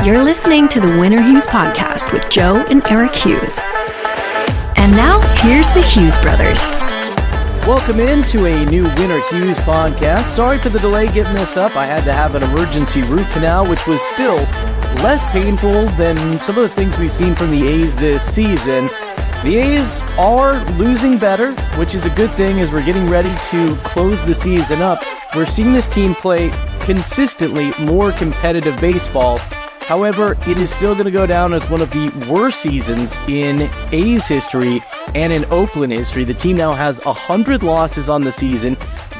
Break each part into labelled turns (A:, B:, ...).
A: You're listening to the Winner Hughes podcast with Joe and Eric Hughes. And now, here's the Hughes brothers.
B: Welcome into a new Winner Hughes podcast. Sorry for the delay getting this up. I had to have an emergency root canal, which was still less painful than some of the things we've seen from the A's this season. The A's are losing better, which is a good thing as we're getting ready to close the season up. We're seeing this team play consistently more competitive baseball. However, it is still going to go down as one of the worst seasons in A's history and in Oakland history. The team now has 100 losses on the season,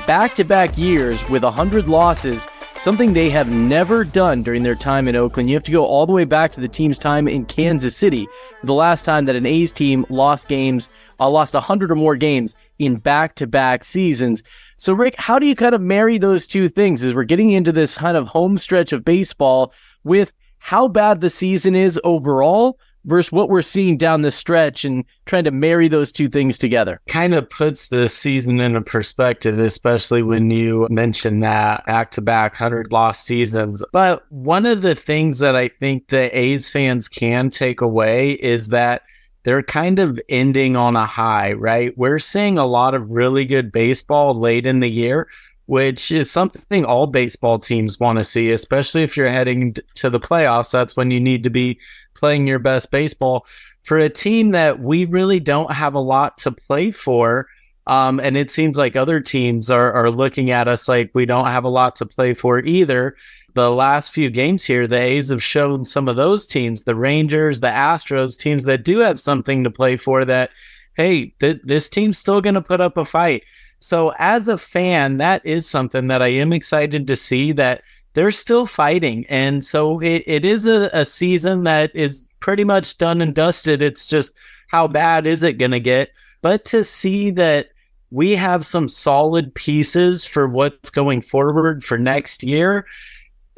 B: back-to-back years with 100 losses, something they have never done during their time in Oakland. You have to go all the way back to the team's time in Kansas City, the last time that an A's team lost 100 or more games in back-to-back seasons. So, Rick, how do you kind of marry those two things as we're getting into this kind of home stretch of baseball with how bad the season is overall versus what we're seeing down the stretch and trying to marry those two things together?
C: Kind of puts the season into perspective, especially when you mention that back-to-back 100-loss seasons. But one of the things that I think the A's fans can take away is that they're kind of ending on a high, right? We're seeing a lot of really good baseball late in the year, which is something all baseball teams want to see, especially if you're heading to the playoffs. That's when you need to be playing your best baseball. For a team that we really don't have a lot to play for, and it seems like other teams are looking at us like we don't have a lot to play for either. The last few games here, the A's have shown some of those teams, the Rangers, the Astros, teams that do have something to play for that, hey, this team's still going to put up a fight. So as a fan, that is something that I am excited to see, that they're still fighting. And so it is a season that is pretty much done and dusted. It's just how bad is it going to get? But to see that we have some solid pieces for what's going forward for next year,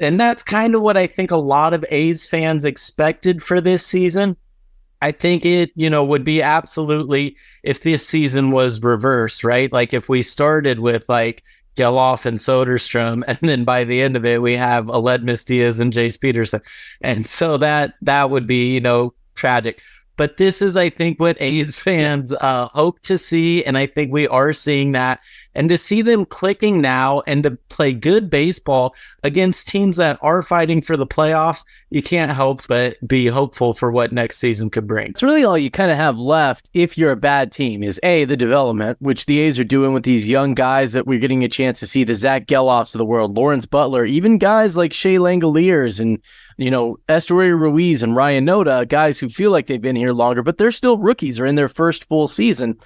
C: and that's kind of what I think a lot of A's fans expected for this season. I think it, would be absolutely, if this season was reversed, right? Like if we started with like Geloff and Soderstrom, and then by the end of it, we have Aledmys Diaz and Jace Peterson. And so that would be, tragic. But this is, I think, what A's fans hope to see, and I think we are seeing that. And to see them clicking now and to play good baseball against teams that are fighting for the playoffs, you can't help but be hopeful for what next season could bring.
B: It's really all you kind of have left if you're a bad team is A, the development, which the A's are doing with these young guys that we're getting a chance to see, the Zach Geloffs of the world, Lawrence Butler, even guys like Shea Langoliers and Estuary Ruiz and Ryan Noda, guys who feel like they've been here longer, but they're still rookies or in their first full season.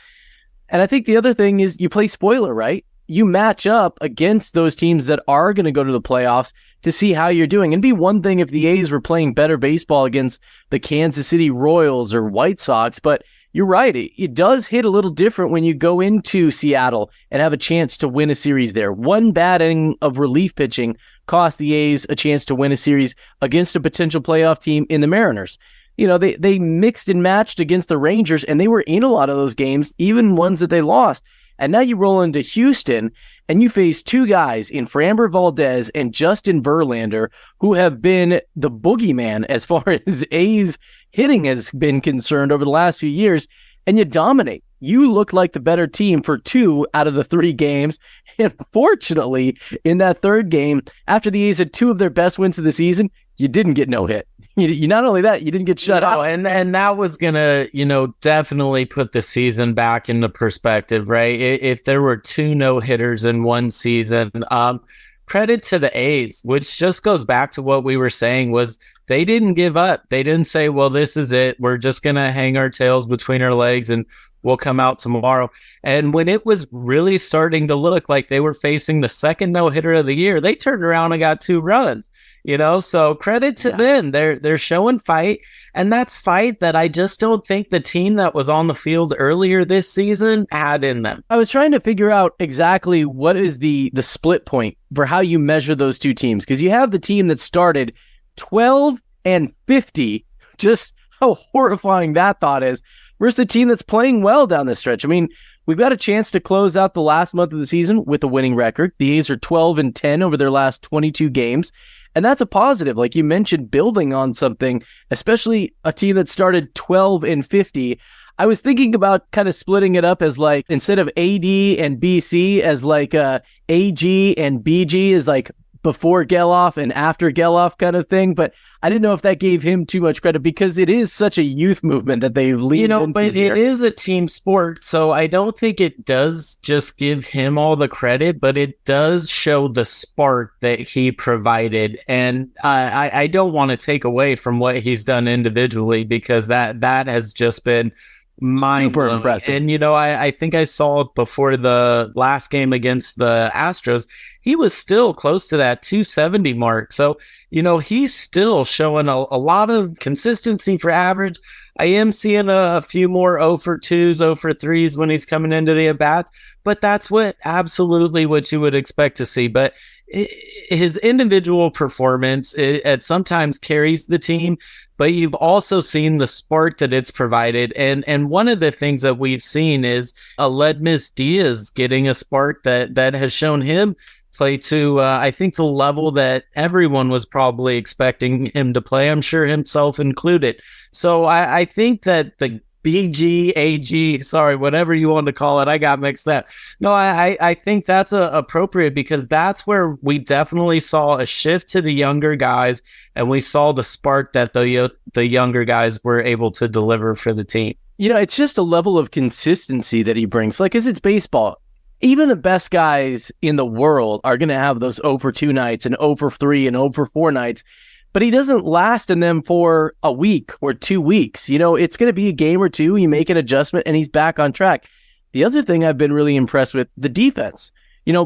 B: And I think the other thing is you play spoiler, right? You match up against those teams that are going to go to the playoffs to see how you're doing. It'd be one thing if the A's were playing better baseball against the Kansas City Royals or White Sox, but you're right. It does hit a little different when you go into Seattle and have a chance to win a series there. One bad inning of relief pitching cost the A's a chance to win a series against a potential playoff team in the Mariners. They mixed and matched against the Rangers, and they were in a lot of those games, even ones that they lost. And now you roll into Houston, and you face two guys in Framber Valdez and Justin Verlander, who have been the boogeyman as far as A's hitting has been concerned over the last few years, and you dominate. You look like the better team for 2 out of the 3 games. And fortunately, in that third game, after the A's had 2 of their best wins of the season, you didn't get no hit. You not only that, you didn't get shut out.
C: And that was going to, definitely put the season back into perspective, right? If there were 2 no-hitters in one season, credit to the A's, which just goes back to what we were saying was they didn't give up. They didn't say, well, this is it. We're just going to hang our tails between our legs and we'll come out tomorrow. And when it was really starting to look like they were facing the second no-hitter of the year, they turned around and got 2 runs. So credit to them. They're showing fight, and that's fight that I just don't think the team that was on the field earlier this season had in them.
B: I was trying to figure out exactly what is the split point for how you measure those two teams, because you have the team that started 12-50, just how horrifying that thought is, versus the team that's playing well down the stretch. I mean, we've got a chance to close out the last month of the season with a winning record. The A's are 12-10 over their last 22 games. And that's a positive. Like you mentioned, building on something, especially a team that started 12-50. I was thinking about kind of splitting it up as like, instead of AD and BC, as like AG and BG is like before Geloff and after Geloff kind of thing. But I didn't know if that gave him too much credit because it is such a youth movement that they lead into.
C: But
B: here.
C: It is a team sport, so I don't think it does just give him all the credit, but it does show the spark that he provided. And I don't want to take away from what he's done individually, because that has just been
B: super impressive.
C: And I think I saw before the last game against the Astros, he was still close to that 270 mark. So he's still showing a lot of consistency for average. I am seeing a few more 0 for 2s, 0 for 3s when he's coming into the at-bats, but that's absolutely what you would expect to see. But his individual performance, it sometimes carries the team, but you've also seen the spark that it's provided. And one of the things that we've seen is Aledmys Diaz getting a spark that has shown him play to, I think, the level that everyone was probably expecting him to play, I'm sure himself included. So I think that the BG, AG, sorry, whatever you want to call it, I got mixed up. No, I think that's appropriate, because that's where we definitely saw a shift to the younger guys, and we saw the spark that the younger guys were able to deliver for the team.
B: It's just a level of consistency that he brings. Like, as it's baseball, even the best guys in the world are going to have those 0 for 2 nights and 0 for 3 and 0 for 4 nights, but he doesn't last in them for a week or 2 weeks. It's going to be a game or two, you make an adjustment, and he's back on track. The other thing I've been really impressed with, the defense.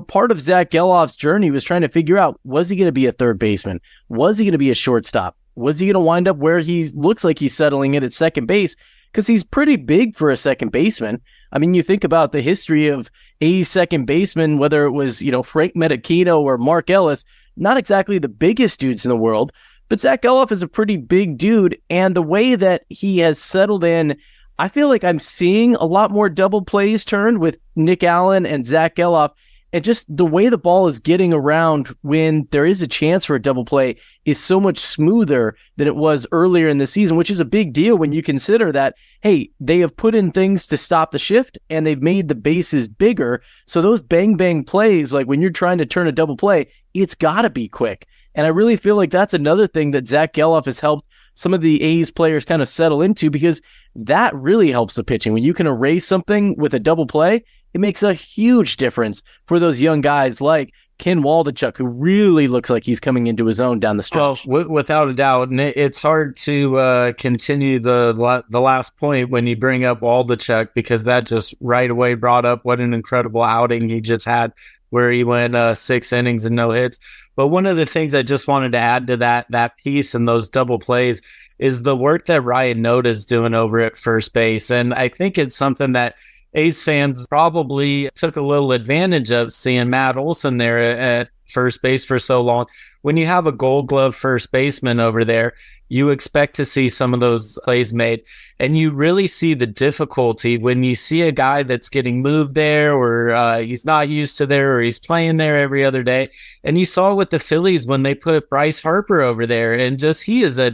B: Part of Zach Geloff's journey was trying to figure out, was he going to be a third baseman? Was he going to be a shortstop? Was he going to wind up where he looks like he's settling in at second base? Because he's pretty big for a second baseman. I mean, you think about the history of A's second baseman, whether it was, Frank Medicino or Mark Ellis, not exactly the biggest dudes in the world, but Zach Geloff is a pretty big dude. And the way that he has settled in, I feel like I'm seeing a lot more double plays turned with Nick Allen and Zach Geloff. And just the way the ball is getting around when there is a chance for a double play is so much smoother than it was earlier in the season, which is a big deal when you consider that, hey, they have put in things to stop the shift and they've made the bases bigger. So those bang plays, like when you're trying to turn a double play, it's got to be quick. And I really feel like that's another thing that Zach Geloff has helped some of the A's players kind of settle into, because that really helps the pitching. When you can erase something with a double play, it makes a huge difference for those young guys like Ken Waldichuk, who really looks like he's coming into his own down the stretch.
C: Well, without a doubt, and it's hard to continue the last point when you bring up Waldichuk, because that just right away brought up what an incredible outing he just had, where he went 6 innings and no hits. But one of the things I just wanted to add to that piece and those double plays is the work that Ryan Noda's doing over at first base. And I think it's something that A's fans probably took a little advantage of, seeing Matt Olson there at first base for so long. When you have a Gold Glove first baseman over there, you expect to see some of those plays made. And you really see the difficulty when you see a guy that's getting moved there, or he's not used to there, or he's playing there every other day. And you saw with the Phillies when they put Bryce Harper over there, and just he is a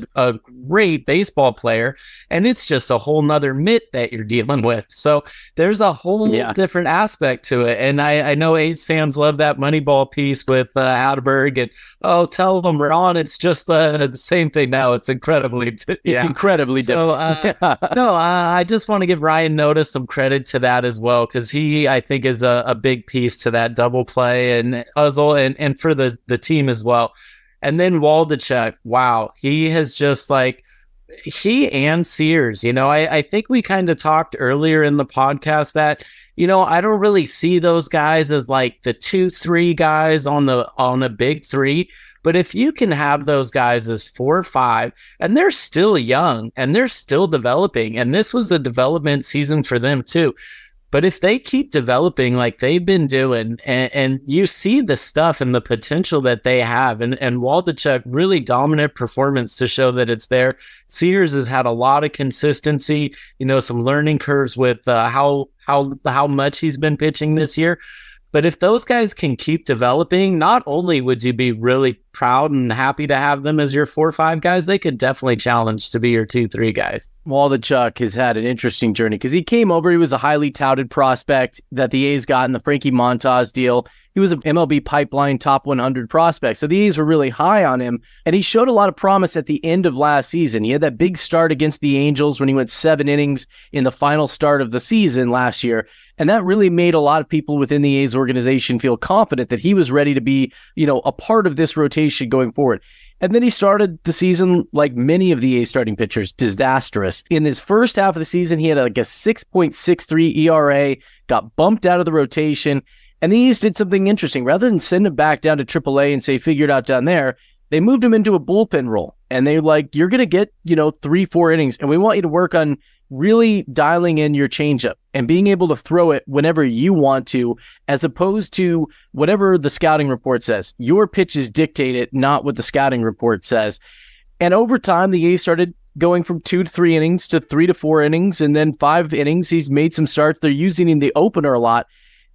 C: great baseball player, and it's just a whole nother mitt that you're dealing with. So there's a whole different aspect to it. And I know A's fans love that Moneyball piece with Atterberg, and tell them, Ron, it's just the same thing now. It's incredibly
B: incredibly different.
C: No, I just want to give Ryan Noda some credit to that as well, because he, I think, is a big piece to that double play and puzzle, and for the team as well. And then Waldichuk, wow, he has just he and Sears, I think we kind of talked earlier in the podcast that, I don't really see those guys as like the 2-3 guys on a big three. But if you can have those guys as 4 or 5, and they're still young and they're still developing, and this was a development season for them too. But if they keep developing like they've been doing, and you see the stuff and the potential that they have, and Waldichuk, really dominant performance to show that it's there. Sears has had a lot of consistency, some learning curves with how much he's been pitching this year. But if those guys can keep developing, not only would you be really proud and happy to have them as your 4 or 5 guys, they could definitely challenge to be your 2, 3 guys.
B: Waldichuk has had an interesting journey because he came over. He was a highly touted prospect that the A's got in the Frankie Montas deal. He was an MLB pipeline top 100 prospect. So the A's were really high on him. And he showed a lot of promise at the end of last season. He had that big start against the Angels when he went 7 innings in the final start of the season last year. And that really made a lot of people within the A's organization feel confident that he was ready to be, a part of this rotation going forward. And then he started the season like many of the A's starting pitchers, disastrous. In his first half of the season, he had like a 6.63 ERA, got bumped out of the rotation. And the A's did something interesting. Rather than send him back down to AAA and say, figure it out down there, they moved him into a bullpen role. And they're like, you're going to get, 3-4 innings. And we want you to work on really dialing in your changeup and being able to throw it whenever you want to, as opposed to whatever the scouting report says. Your pitches dictate it, not what the scouting report says. And over time, the A's started going from 2 to 3 innings to 3 to 4 innings, and then 5 innings. He's made some starts. They're using him in the opener a lot.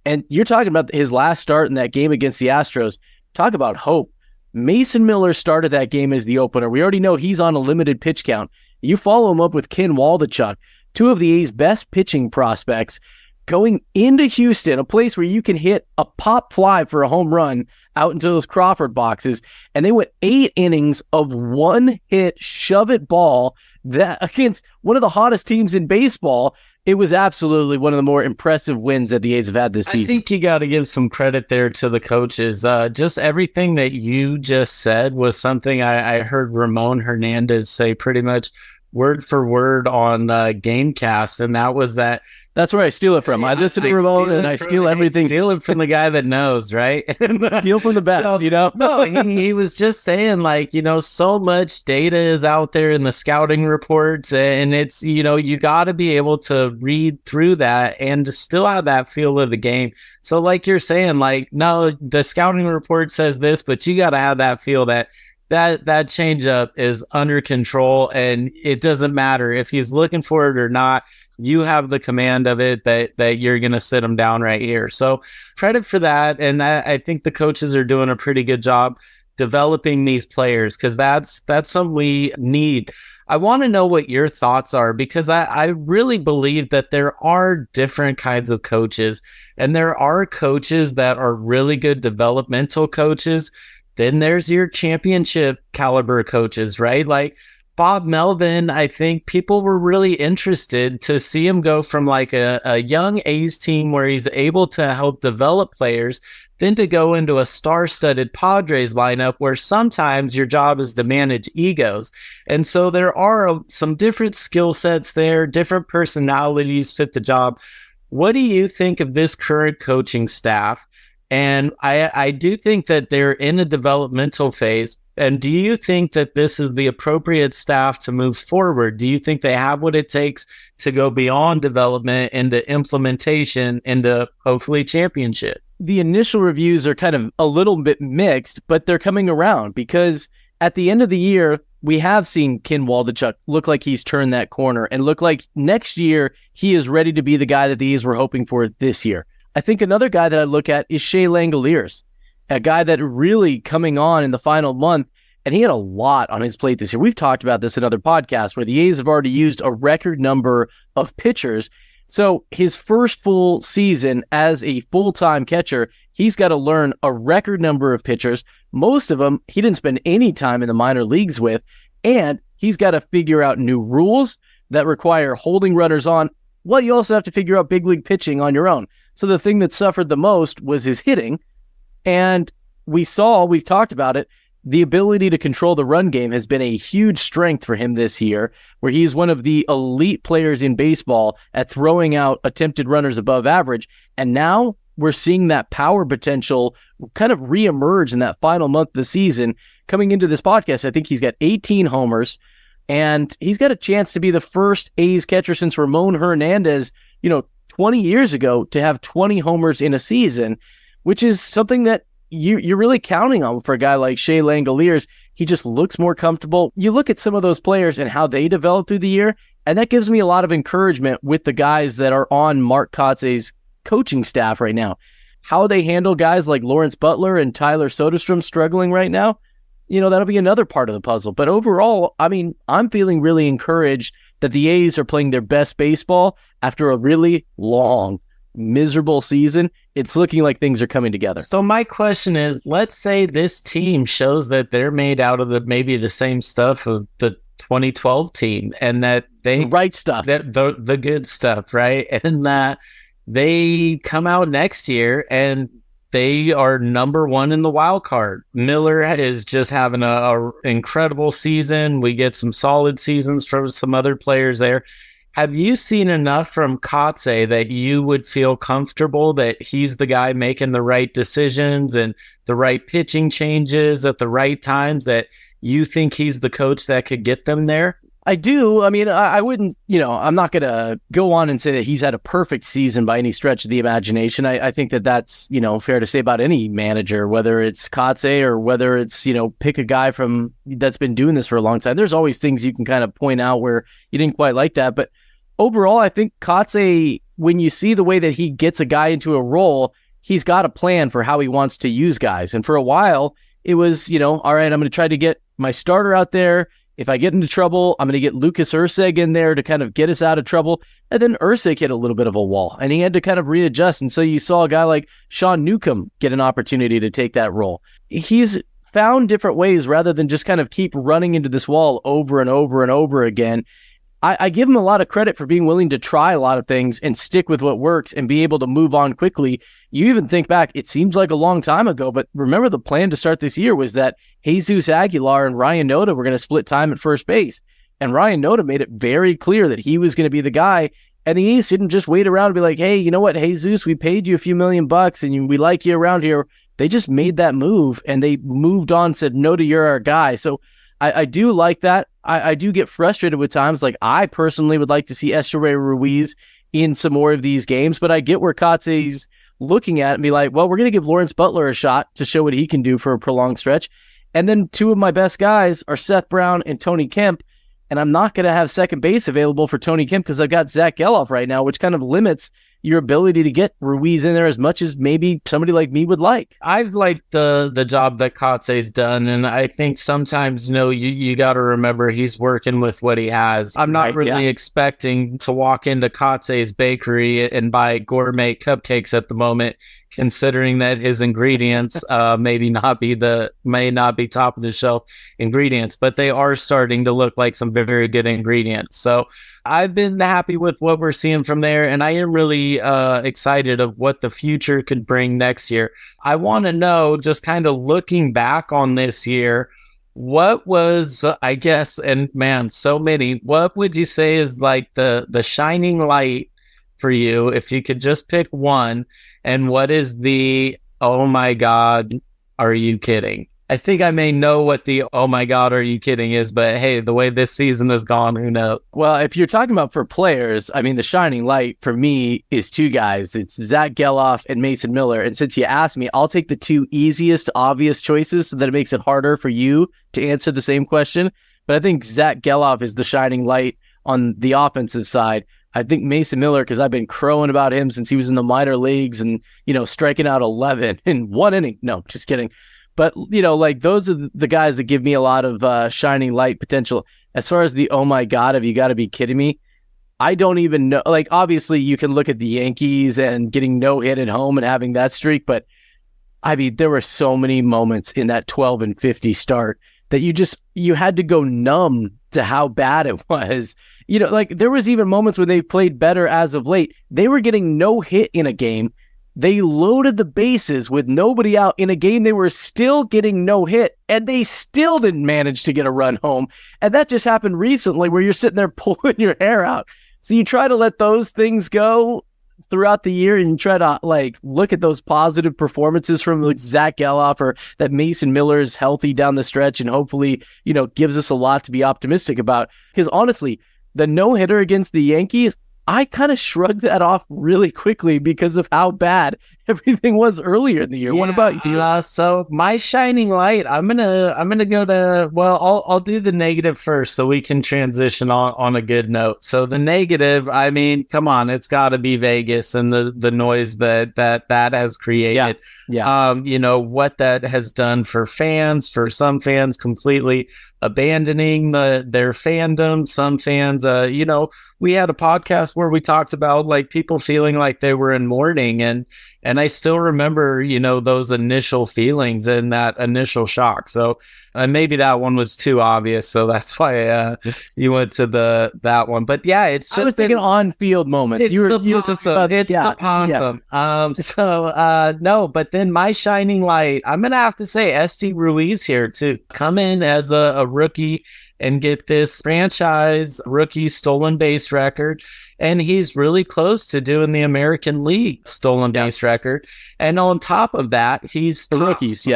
B: And you're talking about his last start in that game against the Astros. Talk about hope. Mason Miller started that game as the opener. We already know he's on a limited pitch count. You follow him up with Ken Waldichuk, 2 of the A's best pitching prospects, going into Houston, a place where you can hit a pop fly for a home run out into those Crawford boxes. And they went 8 innings of one-hit shove-it ball that against one of the hottest teams in baseball. It was absolutely one of the more impressive wins that the A's have had this season.
C: I think you got to give some credit there to the coaches. Just everything that you just said was something I heard Ramon Hernandez say pretty much word for word on Gamecast, and that was that.
B: That's where I steal it from. I listen to Ramon and I steal everything.
C: Steal it from the guy that knows, right?
B: Steal from the best,
C: No, he was just saying, so much data is out there in the scouting reports, and it's, you got to be able to read through that and to still have that feel of the game. So like you're saying, no, the scouting report says this, but you got to have that feel that changeup is under control, and it doesn't matter if he's looking for it or not. You have the command of it that you're going to sit him down right here. So credit for that. And I think the coaches are doing a pretty good job developing these players, because that's something we need. I want to know what your thoughts are, because I really believe that there are different kinds of coaches, and there are coaches that are really good developmental coaches. Then there's your championship caliber coaches, right? Like Bob Melvin, I think people were really interested to see him go from a young A's team where he's able to help develop players, then to go into a star-studded Padres lineup where sometimes your job is to manage egos. And so there are some different skill sets there, different personalities fit the job. What do you think of this current coaching staff? And I do think that they're in a developmental phase. And do you think that this is the appropriate staff to move forward? Do you think they have what it takes to go beyond development into implementation into hopefully championship?
B: The initial reviews are kind of a little bit mixed, but they're coming around, because at the end of the year, we have seen Ken Waldichuk look like he's turned that corner and look like next year he is ready to be the guy that the A's were hoping for this year. I think another guy that I look at is Shea Langoliers, a guy that really coming on in the final month, and he had a lot on his plate this year. We've talked about this in other podcasts where the A's have already used a record number of pitchers. So his first full season as a full-time catcher, he's got to learn a record number of pitchers. Most of them he didn't spend any time in the minor leagues with, and he's got to figure out new rules that require holding runners on. Well, you also have to figure out big league pitching on your own. So the thing that suffered the most was his hitting. And we've talked about it, the ability to control the run game has been a huge strength for him this year, where he's one of the elite players in baseball at throwing out attempted runners above average. And now we're seeing that power potential kind of reemerge in that final month of the season. Coming into this podcast, I think he's got 18 homers, and he's got a chance to be the first A's catcher since Ramon Hernandez, 20 years ago, to have 20 homers in a season, which is something that you're really counting on for a guy like Shea Langoliers. He just looks more comfortable. You look at some of those players and how they develop through the year, and that gives me a lot of encouragement with the guys that are on Mark Kotze's coaching staff right now. how they handle guys like Lawrence Butler and Tyler Soderstrom struggling right now, that'll be another part of the puzzle. But overall, I mean, I'm feeling really encouraged that the A's are playing their best baseball after a really long, miserable season. It's looking like things are coming together.
C: So my question is, let's say this team shows that they're made out of maybe the same stuff of the 2012 team, and that they
B: right stuff,
C: that the good stuff, right? And that they come out next year and they are number one in the wild card. Miller is just having a incredible season. We get some solid seasons from some other players there. Have you seen enough from Kotze that you would feel comfortable that he's the guy making the right decisions and the right pitching changes at the right times, that you think he's the coach that could get them there?
B: I do. I mean, I wouldn't, I'm not going to go on and say that he's had a perfect season by any stretch of the imagination. I think that that's, fair to say about any manager, whether it's Kotze or whether it's, pick a guy from that's been doing this for a long time. There's always things you can kind of point out where you didn't quite like that. But overall, I think Kotze, when you see the way that he gets a guy into a role, he's got a plan for how he wants to use guys. And for a while, it was, all right, I'm going to try to get my starter out there. If I get into trouble, I'm going to get Lucas Erceg in there to kind of get us out of trouble. And then Erceg hit a little bit of a wall, and he had to kind of readjust. And so you saw a guy like Sean Newcomb get an opportunity to take that role. He's found different ways rather than just kind of keep running into this wall over and over and over again. I give him a lot of credit for being willing to try a lot of things and stick with what works and be able to move on quickly. You even think back, it seems like a long time ago, but remember the plan to start this year was that Jesus Aguilar and Ryan Noda were going to split time at first base. And Ryan Noda made it very clear that he was going to be the guy. And the East didn't just wait around and be like, hey, you know what, Jesus, we paid you a few $1 million and we like you around here. They just made that move and they moved on, said, Noda, you're our guy. So I do like that. I do get frustrated with times. Like, I personally would like to see Echeverria Ruiz in some more of these games, but I get where Kotze's looking at it and be like, well, we're going to give Lawrence Butler a shot to show what he can do for a prolonged stretch. And then two of my best guys are Seth Brown and Tony Kemp. And I'm not going to have second base available for Tony Kemp because I've got Zach Geloff right now, which kind of limits your ability to get Ruiz in there as much as maybe somebody like me would like.
C: I've liked the job that Kotze's done, and I think sometimes, you got to remember he's working with what he has. I'm not really expecting to walk into Kotze's bakery and buy gourmet cupcakes at the moment, considering that his ingredients may not be top of the shelf ingredients, but they are starting to look like some very good ingredients. So I've been happy with what we're seeing from there, and I am really excited of what the future could bring next year. I want to know, just kind of looking back on this year, what was, I guess, and man, so many, what would you say is like the shining light for you, if you could just pick one, and what is the, oh my God, are you kidding? I think I may know what the, oh my God, are you kidding is, but hey, the way this season has gone, who knows?
B: Well, if you're talking about for players, I mean, the shining light for me is two guys. It's Zach Geloff and Mason Miller. And since you asked me, I'll take the two easiest, obvious choices so that it makes it harder for you to answer the same question. But I think Zach Geloff is the shining light on the offensive side. I think Mason Miller, because I've been crowing about him since he was in the minor leagues and, striking out 11 in one inning. No, just kidding. But, those are the guys that give me a lot of shining light potential. As far as the, oh my God, have you got to be kidding me? I don't even know. Like, obviously, you can look at the Yankees and getting no hit at home and having that streak. But, I mean, there were so many moments in that 12-50 start that you had to go numb to how bad it was. There was even moments where they played better as of late. They were getting no hit in a game. They loaded the bases with nobody out in a game. They were still getting no hit, and they still didn't manage to get a run home. And that just happened recently where you're sitting there pulling your hair out. So you try to let those things go throughout the year and try to look at those positive performances from Zach Geloff, or that Mason Miller is healthy down the stretch and hopefully, gives us a lot to be optimistic about. Because honestly, the no-hitter against the Yankees, I kind of shrugged that off really quickly because of how bad everything was earlier in the year. What about you?
C: So my shining light, I'm gonna go to, well, I'll do the negative first so we can transition on a good note. So the negative, I mean, come on, it's got to be Vegas and the noise that has created.
B: Yeah.
C: What that has done for fans, for some fans completely abandoning their fandom. Some fans, we had a podcast where we talked about like people feeling like they were in mourning, and I still remember, those initial feelings and that initial shock. So maybe that one was too obvious. So that's why you went to that one. But yeah, it's just
B: I was thinking on-field moments.
C: It's the possum. No, but then my shining light, I'm going to have to say SD Ruiz here to come in as a rookie and get this franchise rookie stolen base record. And he's really close to doing the American League stolen base record. And on top of that, he's
B: for rookies.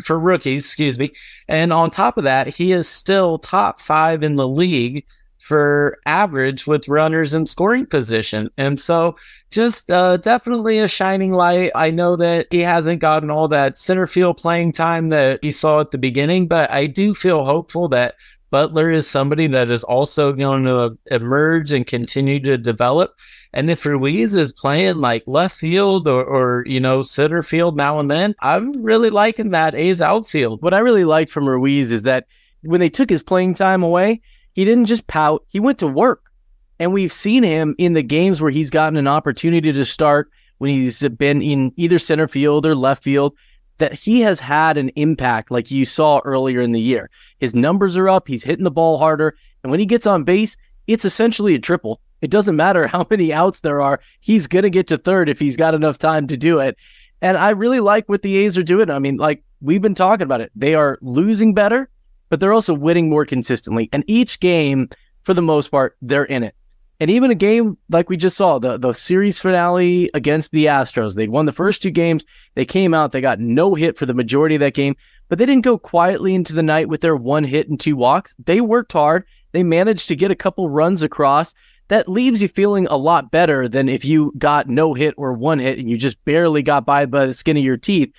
C: For rookies, excuse me. And on top of that, he is still top 5 in the league for average with runners in scoring position. And so just definitely a shining light. I know that he hasn't gotten all that center field playing time that he saw at the beginning, but I do feel hopeful that Butler is somebody that is also going to emerge and continue to develop. And if Ruiz is playing like left field or center field now and then, I'm really liking that A's outfield.
B: What I really liked from Ruiz is that when they took his playing time away, he didn't just pout, he went to work. And we've seen him in the games where he's gotten an opportunity to start when he's been in either center field or left field, that he has had an impact like you saw earlier in the year. His numbers are up, he's hitting the ball harder, and when he gets on base, it's essentially a triple. It doesn't matter how many outs there are, he's going to get to third if he's got enough time to do it. And I really like what the A's are doing. I mean, like we've been talking about it. They are losing better, but they're also winning more consistently. And each game, for the most part, they're in it. And even a game like we just saw, the series finale against the Astros, they won the first 2 games. They came out, they got no hit for the majority of that game, but they didn't go quietly into the night with their 1 hit and 2 walks. They worked hard. They managed to get a couple runs across. That leaves you feeling a lot better than if you got no hit or 1 hit and you just barely got by the skin of your teeth.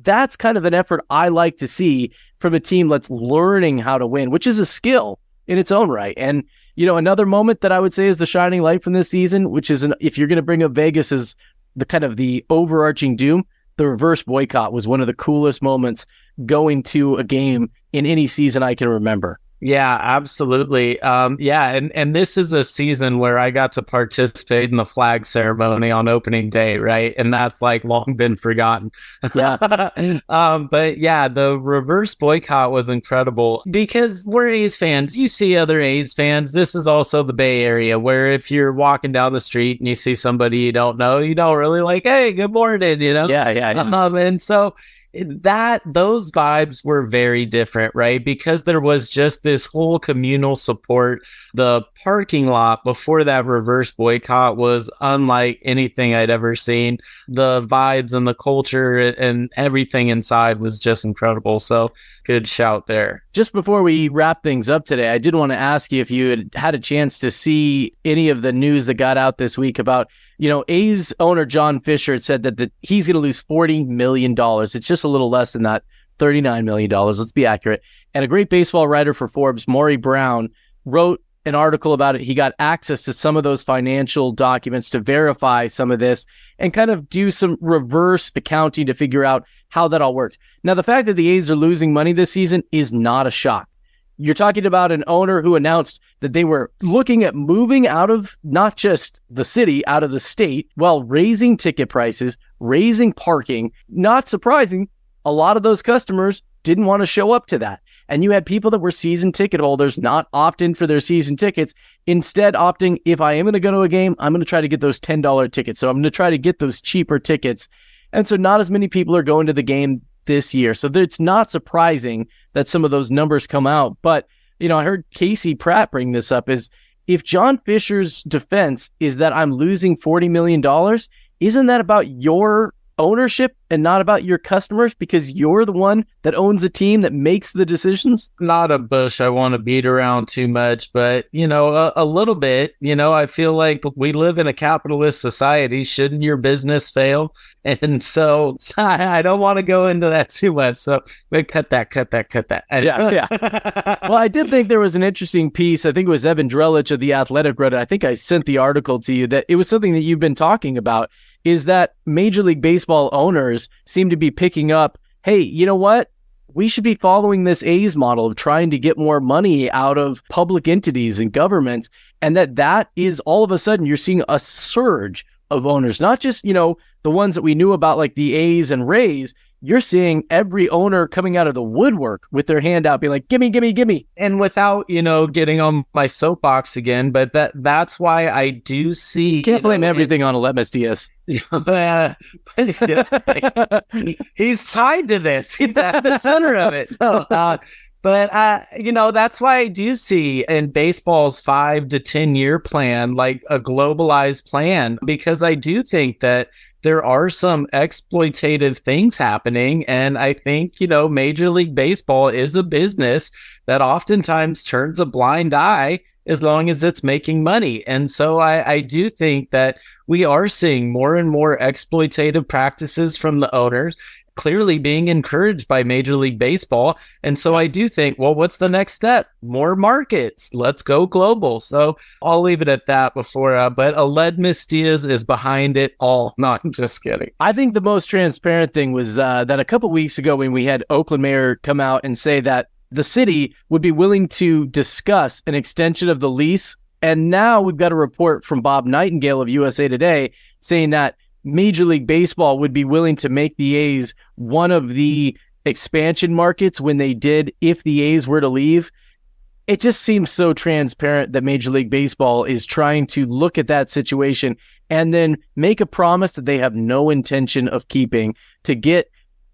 B: That's kind of an effort I like to see from a team that's learning how to win, which is a skill in its own right. And another moment that I would say is the shining light from this season, which is if you're going to bring up Vegas as the kind of the overarching doom, the reverse boycott was one of the coolest moments going to a game in any season I can remember.
C: Yeah, absolutely. And this is a season where I got to participate in the flag ceremony on opening day, right? And that's like long been forgotten.
B: Yeah.
C: But yeah, the reverse boycott was incredible because we're A's fans. You see other A's fans. This is also the Bay Area where if you're walking down the street and you see somebody you don't know, you don't really like, hey, good morning,
B: Yeah.
C: And so those vibes were very different, right? Because there was just this whole communal support. The parking lot before that reverse boycott was unlike anything I'd ever seen. The vibes and the culture and everything inside was just incredible. So good shout there.
B: Just before we wrap things up today, I did want to ask you if you had a chance to see any of the news that got out this week about A's owner John Fisher had said that he's going to lose $40 million. It's just a little less than that, $39 million. Let's be accurate. And a great baseball writer for Forbes, Maury Brown, wrote an article about it. He got access to some of those financial documents to verify some of this and kind of do some reverse accounting to figure out how that all works. Now, the fact that the A's are losing money this season is not a shock. You're talking about an owner who announced that they were looking at moving out of not just the city, out of the state, while raising ticket prices, raising parking. Not surprising, a lot of those customers didn't want to show up to that. And you had people that were season ticket holders not opt in for their season tickets, instead opting, if I am going to go to a game, I'm going to try to get those $10 tickets. So I'm going to try to get those cheaper tickets. And so not as many people are going to the game this year. So it's not surprising that some of those numbers come out. But, I heard Casey Pratt bring this up, is if John Fisher's defense is that I'm losing $40 million, isn't that about your ownership and not about your customers because you're the one that owns a team that makes the decisions?
C: Not a bush I want to beat around too much, but, a little bit. I feel like we live in a capitalist society. Shouldn't your business fail? And so I don't want to go into that too much. So cut that.
B: Yeah. Well, I did think there was an interesting piece. I think it was Evan Drellich of The Athletic wrote it. I think I sent the article to you that it was something that you've been talking about, is that Major League Baseball owners seem to be picking up, hey, you know what? We should be following this A's model of trying to get more money out of public entities and governments. And that is all of a sudden you're seeing a surge of owners, not just, the ones that we knew about like the A's and Rays. You're seeing every owner coming out of the woodwork with their hand out being like, gimme.
C: And without, getting on my soapbox again, but that's why I do see...
B: Can't blame everything on Aledmys Diaz.
C: He's tied to this. He's at the center of it. But that's why I do see in baseball's 5 to 10 year plan, like a globalized plan, because I do think that there are some exploitative things happening. And I think, Major League Baseball is a business that oftentimes turns a blind eye as long as it's making money. And so I do think that we are seeing more and more exploitative practices from the owners, clearly being encouraged by Major League Baseball. And so I do think, well, what's the next step? More markets. Let's go global. So I'll leave it at that before, but Aledmys Diaz is behind it all. No, I'm just kidding.
B: I think the most transparent thing was that a couple weeks ago when we had Oakland Mayor come out and say that the city would be willing to discuss an extension of the lease. And now we've got a report from Bob Nightingale of USA Today saying that Major League Baseball would be willing to make the A's one of the expansion markets when they did, if the A's were to leave. It just seems so transparent that Major League Baseball is trying to look at that situation and then make a promise that they have no intention of keeping to get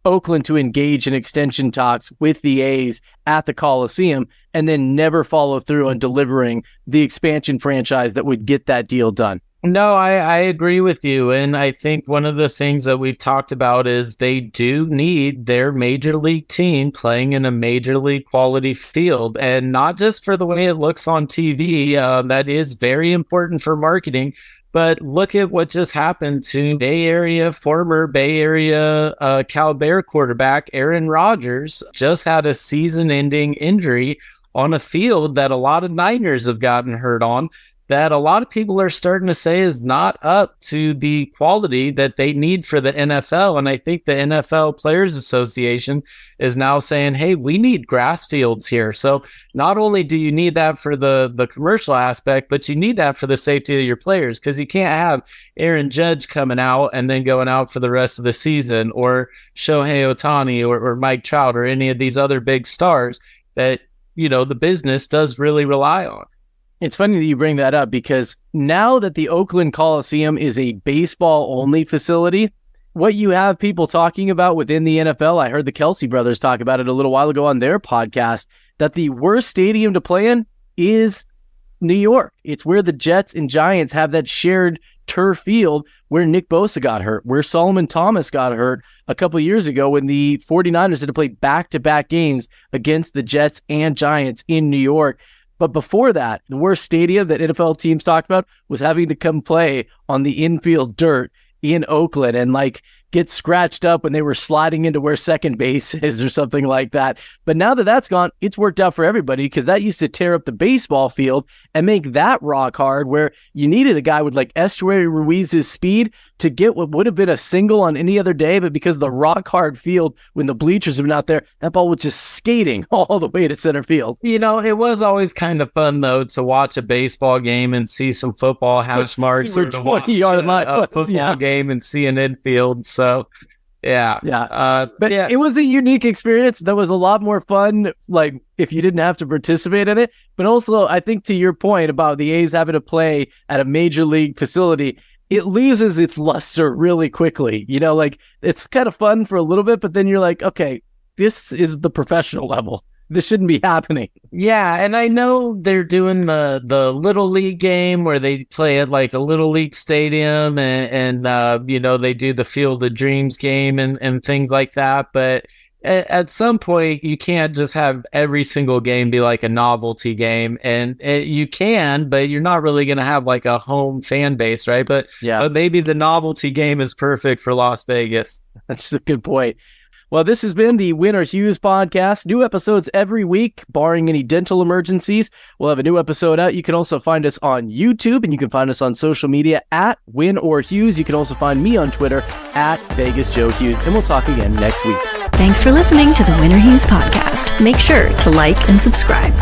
B: Oakland to engage in extension talks with the A's at the Coliseum and then never follow through on delivering the expansion franchise that would get that deal done.
C: No, I agree with you. And I think one of the things that we've talked about is they do need their major league team playing in a major league quality field, and not just for the way it looks on TV. That is very important for marketing. But look at what just happened to former Bay Area Cal Bear quarterback Aaron Rodgers. Just had a season-ending injury on a field that a lot of Niners have gotten hurt on, that a lot of people are starting to say is not up to the quality that they need for the NFL. And I think the NFL Players Association is now saying, hey, we need grass fields here. So not only do you need that for the commercial aspect, but you need that for the safety of your players, because you can't have Aaron Judge coming out and then going out for the rest of the season, or Shohei Ohtani or Mike Trout or any of these other big stars that, the business does really rely on.
B: It's funny that you bring that up, because now that the Oakland Coliseum is a baseball-only facility, what you have people talking about within the NFL, I heard the Kelsey brothers talk about it a little while ago on their podcast, that the worst stadium to play in is New York. It's where the Jets and Giants have that shared turf field where Nick Bosa got hurt, where Solomon Thomas got hurt a couple of years ago when the 49ers had to play back-to-back games against the Jets and Giants in New York. But before that, the worst stadium that NFL teams talked about was having to come play on the infield dirt in Oakland and get scratched up when they were sliding into where second base is or something like that. But now that that's gone, it's worked out for everybody, because that used to tear up the baseball field and make that rock hard, where you needed a guy with Estuary Ruiz's speed to get what would have been a single on any other day. But because of the rock hard field, when the bleachers have been out there, that ball was just skating all the way to center field.
C: It was always kind of fun, though, to watch a baseball game and see some football hash marks, or to watch
B: 20-yard line
C: a football game and see an infield. So, yeah.
B: It was a unique experience that was a lot more fun, if you didn't have to participate in it. But also, I think to your point about the A's having to play at a major league facility, it loses its luster really quickly. It's kind of fun for a little bit, but then you're like, okay, this is the professional level. this shouldn't be happening.
C: Yeah, and I know they're doing the Little League game where they play at like a Little League stadium and they do the Field of Dreams game and things like that. But at some point, you can't just have every single game be like a novelty game. And you can, but you're not really going to have like a home fan base, right? But maybe the novelty game is perfect for Las Vegas.
B: That's a good point. Well, this has been the Or Hughes podcast. New episodes every week, barring any dental emergencies. We'll have a new episode out. You can also find us on YouTube, and you can find us on social media at Or Hughes. You can also find me on Twitter at Vegas Joe Hughes, and we'll talk again next week.
A: Thanks for listening to the Or Hughes podcast. Make sure to like and subscribe.